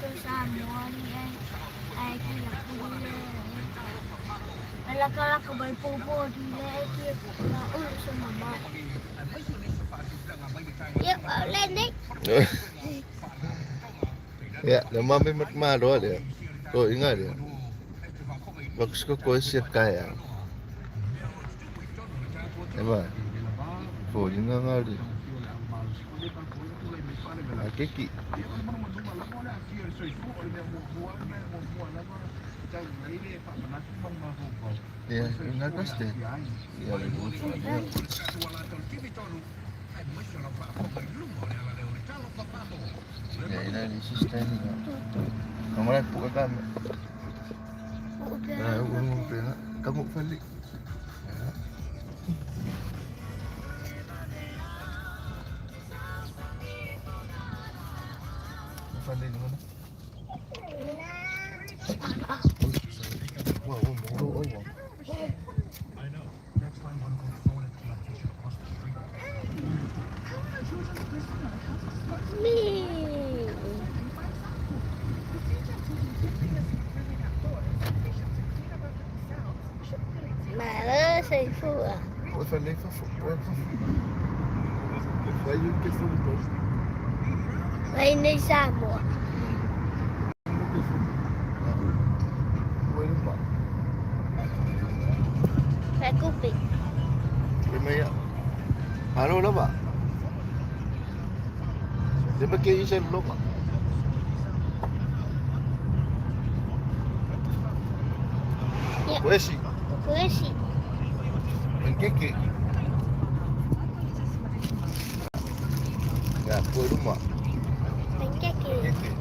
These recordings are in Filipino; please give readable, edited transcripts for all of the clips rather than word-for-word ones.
ito sa amon ay kinakuli. Alakala kabay pupo dile ay ulo sa mama. Yep, lenik. Ya, nama memang malu dia. Kau ingat dia. Bagus kau siap kaya. Emang. Kau ingat ngali. Keki. Ya, ingat pasti. Ya, ya, ini sistem. Kamu lihat buka kami. Nah, umum pernah. Kamu balik. Balik di mana? Wow, wow. Sei sua. Eu falei que foi. Foi o que foi bom. Vai nem sabe. Foi bom. Vai cupim. Kaya ano na ba? Di ba kayo isa lo ba? Kuwesi. Kuwesi. Ang kiki. Ya, kue rumah. Ang kiki. Kiki.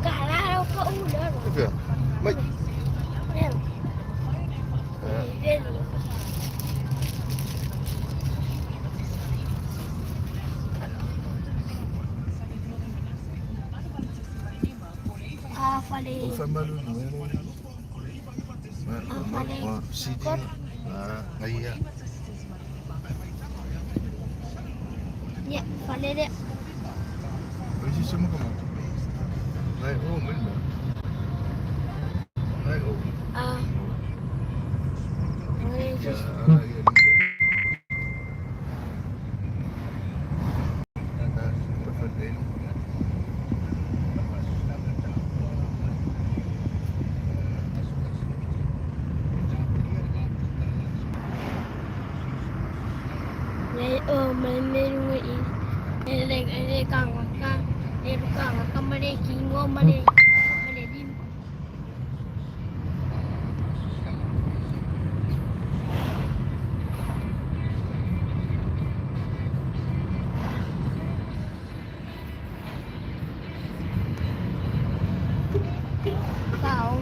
Kalaro ka ulo. Apa? Mai. Rel. Rel. Falei. O famalo no. Falei. Sidi. Ngaya. Ya, falei deh. Isi semua kamu. Naik mana? Naik Ya, Kau.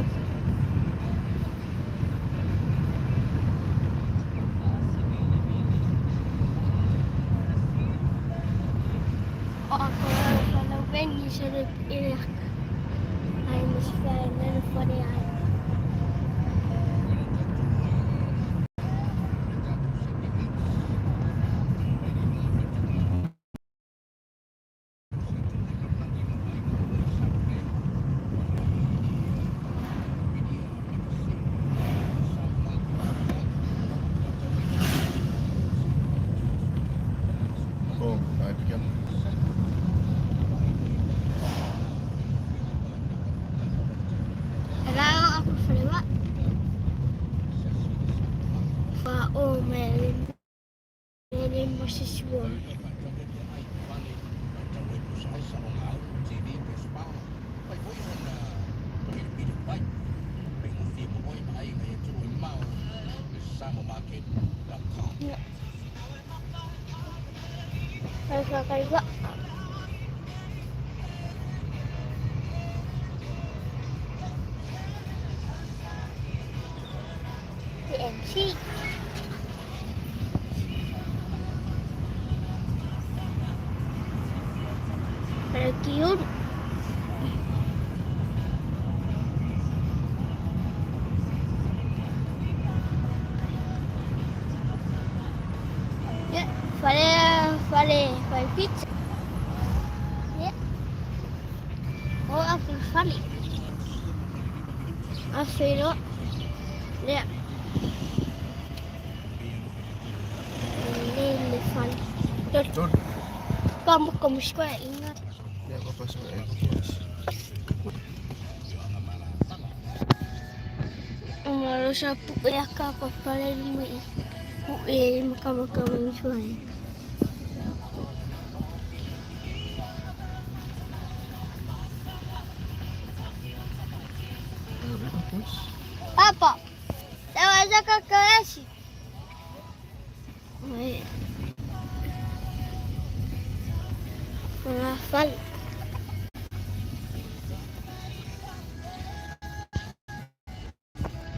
Kalau pengen sudah ini, I must find another funny eye. Sekarang aku selewat. Melin mahasiswa. Harus kakak juga. PMC. Pero cute. Ya, Para pizza. Yeah. Oh, I feel funny. I feel it. Yeah. Really funny. Betul. Kamu sekolah ingat. Ya, Papa suka ya. Kalau siapa ya apa pada rumah makan suai. Papa, naweza kakaashi. Unafanya